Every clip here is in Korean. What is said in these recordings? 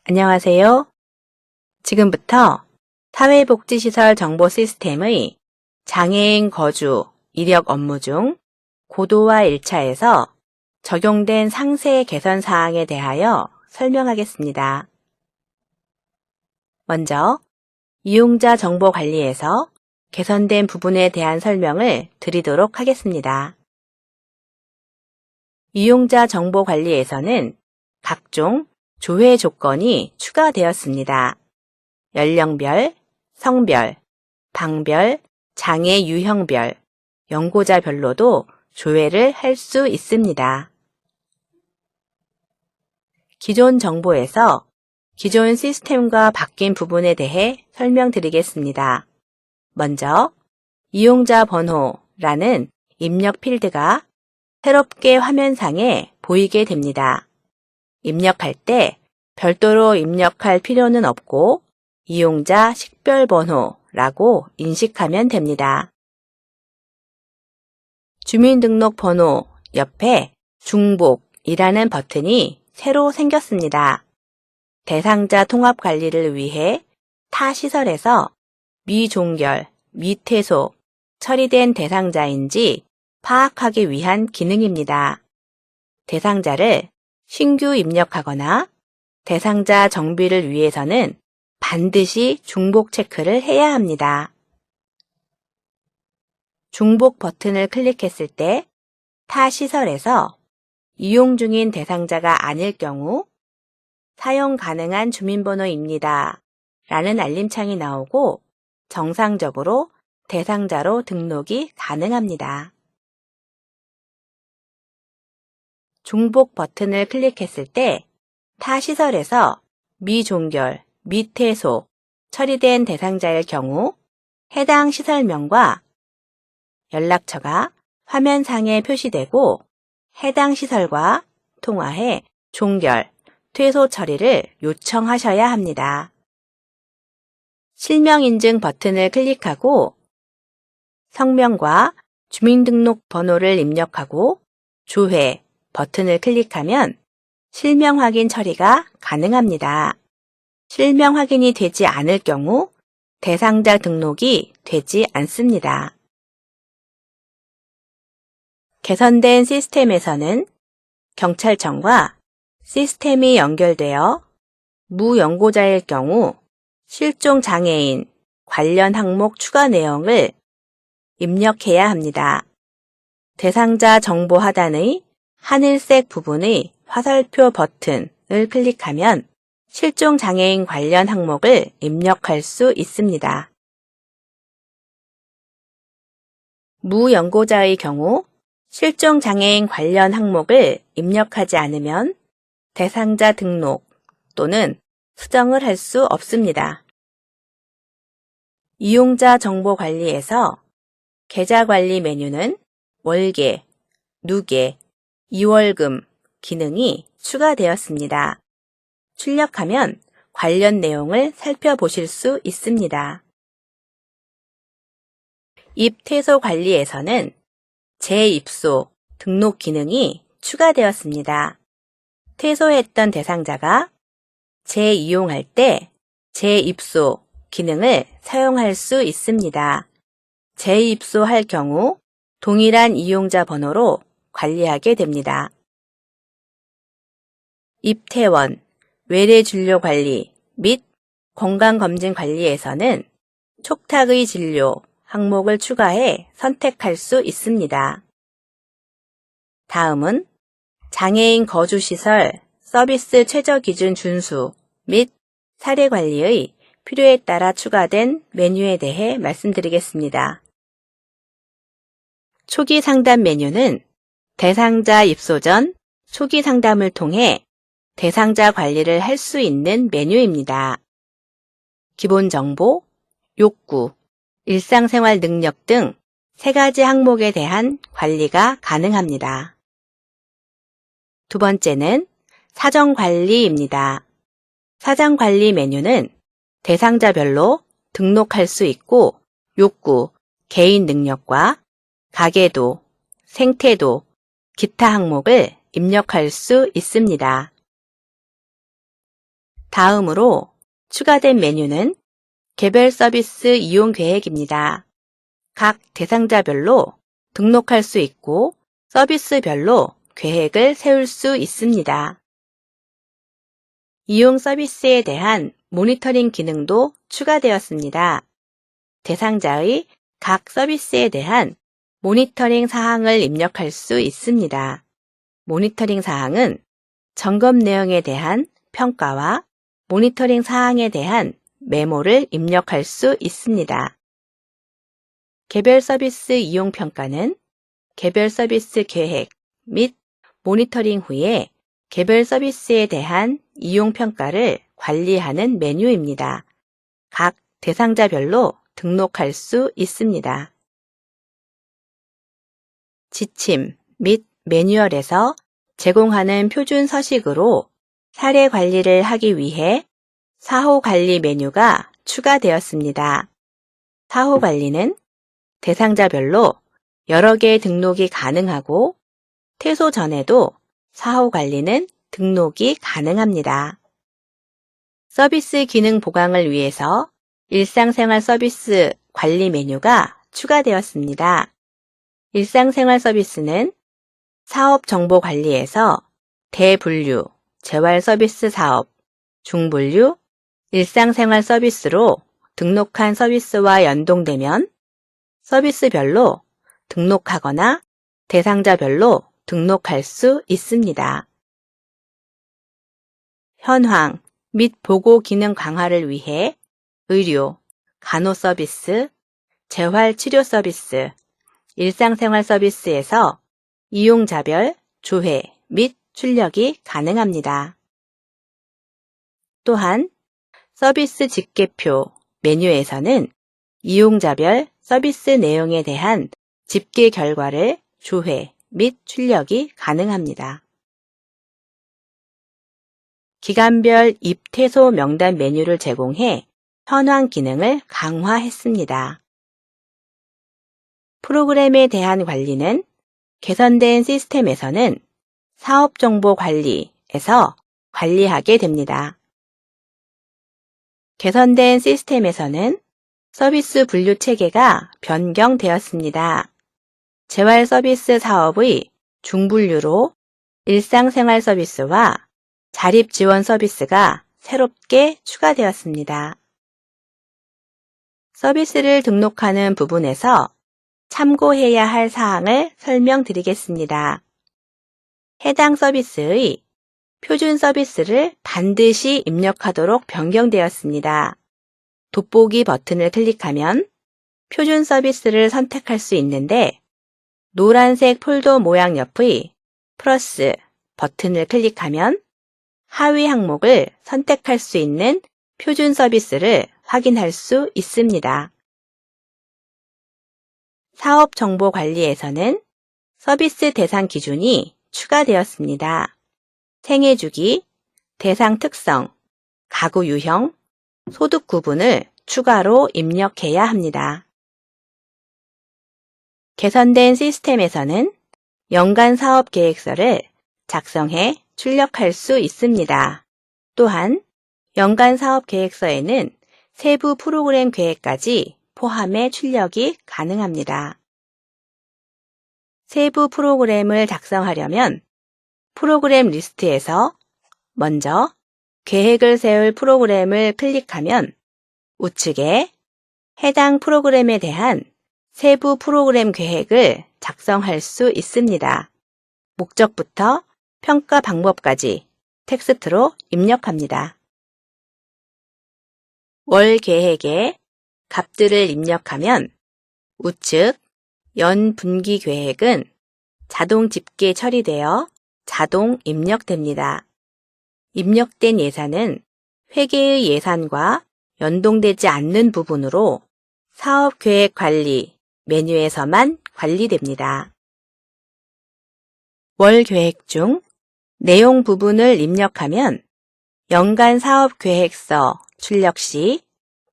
안녕하세요. 지금부터 사회복지시설 정보 시스템의 장애인 거주, 이력 업무 중 고도화 1차에서 적용된 상세 개선 사항에 대하여 설명하겠습니다. 먼저 이용자 정보 관리에서 개선된 부분에 대한 설명을 드리도록 하겠습니다. 이용자 정보 관리에서는 각종 조회 조건이 추가되었습니다. 연령별, 성별, 방별, 장애 유형별, 연고자별로도 조회를 할 수 있습니다. 기존 정보에서 기존 시스템과 바뀐 부분에 대해 설명드리겠습니다. 먼저 이용자 번호라는 입력 필드가 새롭게 화면상에 보이게 됩니다. 입력할 때 별도로 입력할 필요는 없고 이용자 식별번호라고 인식하면 됩니다. 주민등록번호 옆에 중복이라는 버튼이 새로 생겼습니다. 대상자 통합 관리를 위해 타 시설에서 미종결, 미퇴소, 처리된 대상자인지 파악하기 위한 기능입니다. 대상자를 신규 입력하거나 대상자 정비를 위해서는 반드시 중복 체크를 해야 합니다. 중복 버튼을 클릭했을 때 타 시설에서 이용 중인 대상자가 아닐 경우 사용 가능한 주민번호입니다. 라는 알림창이 나오고 정상적으로 대상자로 등록이 가능합니다. 중복 버튼을 클릭했을 때 타 시설에서 미종결, 미퇴소, 처리된 대상자일 경우 해당 시설명과 연락처가 화면상에 표시되고 해당 시설과 통화해 종결, 퇴소 처리를 요청하셔야 합니다. 실명인증 버튼을 클릭하고 성명과 주민등록번호를 입력하고 조회 버튼을 클릭하면 실명 확인 처리가 가능합니다. 실명 확인이 되지 않을 경우 대상자 등록이 되지 않습니다. 개선된 시스템에서는 경찰청과 시스템이 연결되어 무연고자일 경우 실종장애인 관련 항목 추가 내용을 입력해야 합니다. 대상자 정보 하단의 하늘색 부분의 화살표 버튼을 클릭하면 실종장애인 관련 항목을 입력할 수 있습니다. 무연고자의 경우 실종장애인 관련 항목을 입력하지 않으면 대상자 등록 또는 수정을 할 수 없습니다. 이용자 정보 관리에서 계좌 관리 메뉴는 월계, 누계, 이월금 기능이 추가되었습니다. 출력하면 관련 내용을 살펴보실 수 있습니다. 입퇴소 관리에서는 재입소 등록 기능이 추가되었습니다. 퇴소했던 대상자가 재이용할 때 재입소 기능을 사용할 수 있습니다. 재입소할 경우 동일한 이용자 번호로 관리하게 됩니다. 입퇴원, 외래진료 관리 및 건강검진 관리에서는 촉탁의 진료 항목을 추가해 선택할 수 있습니다. 다음은 장애인 거주시설 서비스 최저기준 준수 및 사례관리의 필요에 따라 추가된 메뉴에 대해 말씀드리겠습니다. 초기 상담 메뉴는 대상자 입소 전 초기 상담을 통해 대상자 관리를 할 수 있는 메뉴입니다. 기본 정보, 욕구, 일상생활 능력 등 3가지 항목에 대한 관리가 가능합니다. 두 번째는 사정관리입니다. 사정관리 메뉴는 대상자별로 등록할 수 있고 욕구, 개인 능력과 가계도, 생태도, 기타 항목을 입력할 수 있습니다. 다음으로 추가된 메뉴는 개별 서비스 이용 계획입니다. 각 대상자별로 등록할 수 있고 서비스별로 계획을 세울 수 있습니다. 이용 서비스에 대한 모니터링 기능도 추가되었습니다. 대상자의 각 서비스에 대한 모니터링 사항을 입력할 수 있습니다. 모니터링 사항은 점검 내용에 대한 평가와 모니터링 사항에 대한 메모를 입력할 수 있습니다. 개별 서비스 이용 평가는 개별 서비스 계획 및 모니터링 후에 개별 서비스에 대한 이용 평가를 관리하는 메뉴입니다. 각 대상자별로 등록할 수 있습니다. 지침 및 매뉴얼에서 제공하는 표준 서식으로 사례 관리를 하기 위해 사호 관리 메뉴가 추가되었습니다. 사호 관리는 대상자별로 여러 개의 등록이 가능하고 퇴소 전에도 사호 관리는 등록이 가능합니다. 서비스 기능 보강을 위해서 일상생활 서비스 관리 메뉴가 추가되었습니다. 일상생활 서비스는 사업 정보 관리에서 대분류, 재활 서비스 사업, 중분류, 일상생활 서비스로 등록한 서비스와 연동되면 서비스별로 등록하거나 대상자별로 등록할 수 있습니다. 현황 및 보고 기능 강화를 위해 의료, 간호 서비스, 재활 치료 서비스, 일상생활 서비스에서 이용자별 조회 및 출력이 가능합니다. 또한 서비스 집계표 메뉴에서는 이용자별 서비스 내용에 대한 집계 결과를 조회 및 출력이 가능합니다. 기간별 입퇴소 명단 메뉴를 제공해 현황 기능을 강화했습니다. 프로그램에 대한 관리는 개선된 시스템에서는 사업정보관리에서 관리하게 됩니다. 개선된 시스템에서는 서비스 분류 체계가 변경되었습니다. 재활 서비스 사업의 중분류로 일상생활 서비스와 자립 지원 서비스가 새롭게 추가되었습니다. 서비스를 등록하는 부분에서 참고해야 할 사항을 설명드리겠습니다. 해당 서비스의 표준 서비스를 반드시 입력하도록 변경되었습니다. 돋보기 버튼을 클릭하면 표준 서비스를 선택할 수 있는데 노란색 폴더 모양 옆의 플러스 버튼을 클릭하면 하위 항목을 선택할 수 있는 표준 서비스를 확인할 수 있습니다. 사업정보관리에서는 서비스 대상 기준이 추가되었습니다. 생애주기, 대상 특성, 가구 유형, 소득 구분을 추가로 입력해야 합니다. 개선된 시스템에서는 연간 사업 계획서를 작성해 출력할 수 있습니다. 또한 연간 사업 계획서에는 세부 프로그램 계획까지 포함해 출력이 가능합니다. 세부 프로그램을 작성하려면 프로그램 리스트에서 먼저 계획을 세울 프로그램을 클릭하면 우측에 해당 프로그램에 대한 세부 프로그램 계획을 작성할 수 있습니다. 목적부터 평가 방법까지 텍스트로 입력합니다. 월 계획에 값들을 입력하면 우측 연 분기 계획은 자동 집계 처리되어 자동 입력됩니다. 입력된 예산은 회계의 예산과 연동되지 않는 부분으로 사업계획 관리 메뉴에서만 관리됩니다. 월 계획 중 내용 부분을 입력하면 연간 사업계획서 출력 시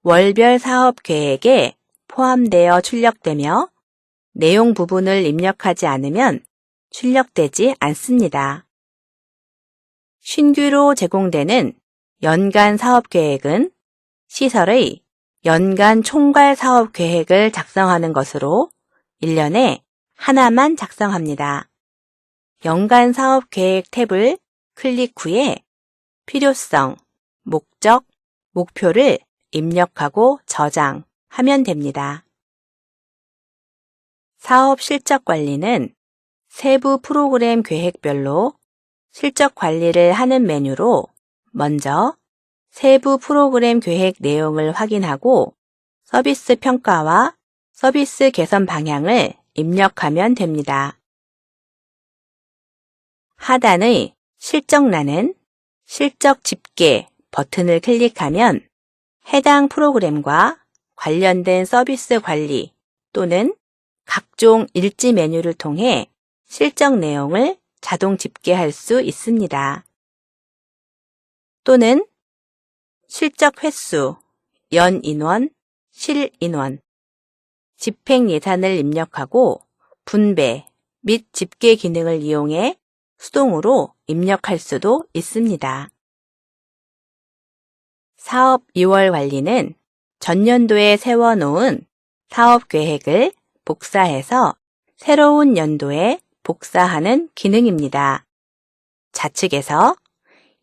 월별 사업계획에 포함되어 출력되며 내용 부분을 입력하지 않으면 출력되지 않습니다. 신규로 제공되는 연간 사업계획은 시설의 연간 총괄 사업계획을 작성하는 것으로 1년에 하나만 작성합니다. 연간 사업계획 탭을 클릭 후에 필요성, 목적, 목표를 입력하고 저장하면 됩니다. 사업 실적 관리는 세부 프로그램 계획별로 실적 관리를 하는 메뉴로 먼저 세부 프로그램 계획 내용을 확인하고 서비스 평가와 서비스 개선 방향을 입력하면 됩니다. 하단의 실적란은 실적 집계 버튼을 클릭하면 해당 프로그램과 관련된 서비스 관리 또는 각종 일지 메뉴를 통해 실적 내용을 자동 집계할 수 있습니다. 또는 실적 횟수, 연 인원, 실 인원, 집행 예산을 입력하고 분배 및 집계 기능을 이용해 수동으로 입력할 수도 있습니다. 사업 2월 관리는 전년도에 세워놓은 사업 계획을 복사해서 새로운 연도에 복사하는 기능입니다. 좌측에서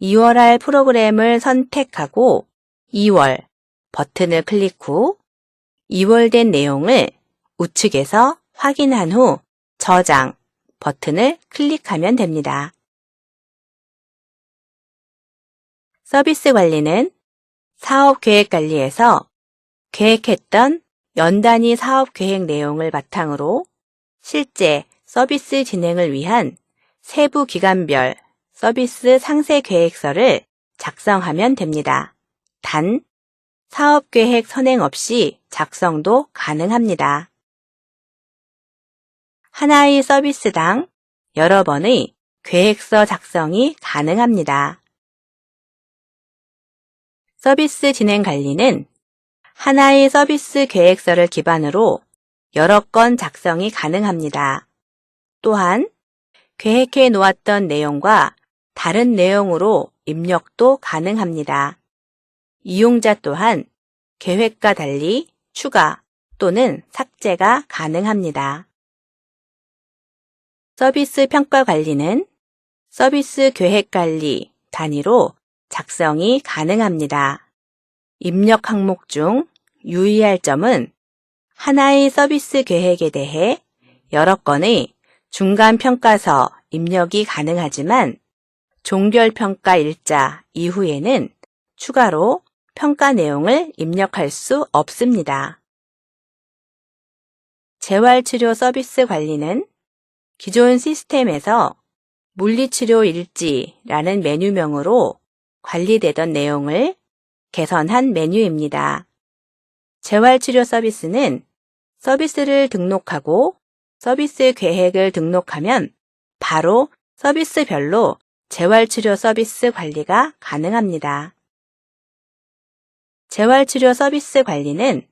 2월할 프로그램을 선택하고 2월 버튼을 클릭 후 2월된 내용을 우측에서 확인한 후 저장 버튼을 클릭하면 됩니다. 서비스 관리는 사업 계획 관리에서 계획했던 연단위 사업 계획 내용을 바탕으로 실제 서비스 진행을 위한 세부 기간별 서비스 상세 계획서를 작성하면 됩니다. 단, 사업 계획 선행 없이 작성도 가능합니다. 하나의 서비스당 여러 번의 계획서 작성이 가능합니다. 서비스 진행 관리는 하나의 서비스 계획서를 기반으로 여러 건 작성이 가능합니다. 또한 계획해 놓았던 내용과 다른 내용으로 입력도 가능합니다. 이용자 또한 계획과 달리 추가 또는 삭제가 가능합니다. 서비스 평가 관리는 서비스 계획 관리 단위로 작성이 가능합니다. 입력 항목 중 유의할 점은 하나의 서비스 계획에 대해 여러 건의 중간 평가서 입력이 가능하지만 종결평가 일자 이후에는 추가로 평가 내용을 입력할 수 없습니다. 재활치료 서비스 관리는 기존 시스템에서 물리치료 일지라는 메뉴명으로 관리되던 내용을 개선한 메뉴입니다. 재활치료 서비스는 서비스를 등록하고 서비스 계획을 등록하면 바로 서비스별로 재활치료 서비스 관리가 가능합니다. 재활치료 서비스 관리는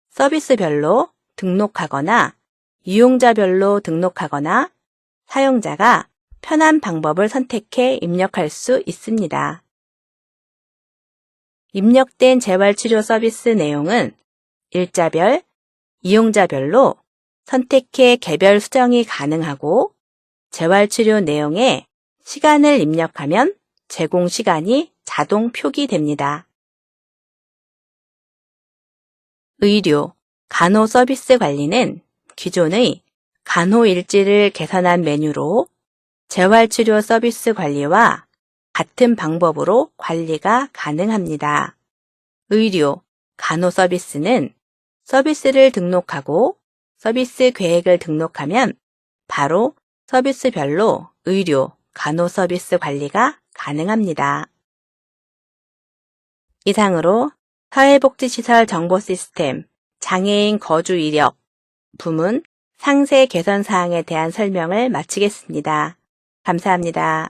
서비스별로 등록하거나 이용자별로 등록하거나 사용자가 편한 방법을 선택해 입력할 수 있습니다. 입력된 재활치료 서비스 내용은 일자별, 이용자별로 선택해 개별 수정이 가능하고 재활치료 내용에 시간을 입력하면 제공 시간이 자동 표기됩니다. 의료, 간호 서비스 관리는 기존의 간호 일지를 개선한 메뉴로 재활치료 서비스 관리와 같은 방법으로 관리가 가능합니다. 의료, 간호 서비스는 서비스를 등록하고 서비스 계획을 등록하면 바로 서비스별로 의료, 간호 서비스 관리가 가능합니다. 이상으로 사회복지시설 정보시스템 장애인 거주 이력 부문 상세 개선 사항에 대한 설명을 마치겠습니다. 감사합니다.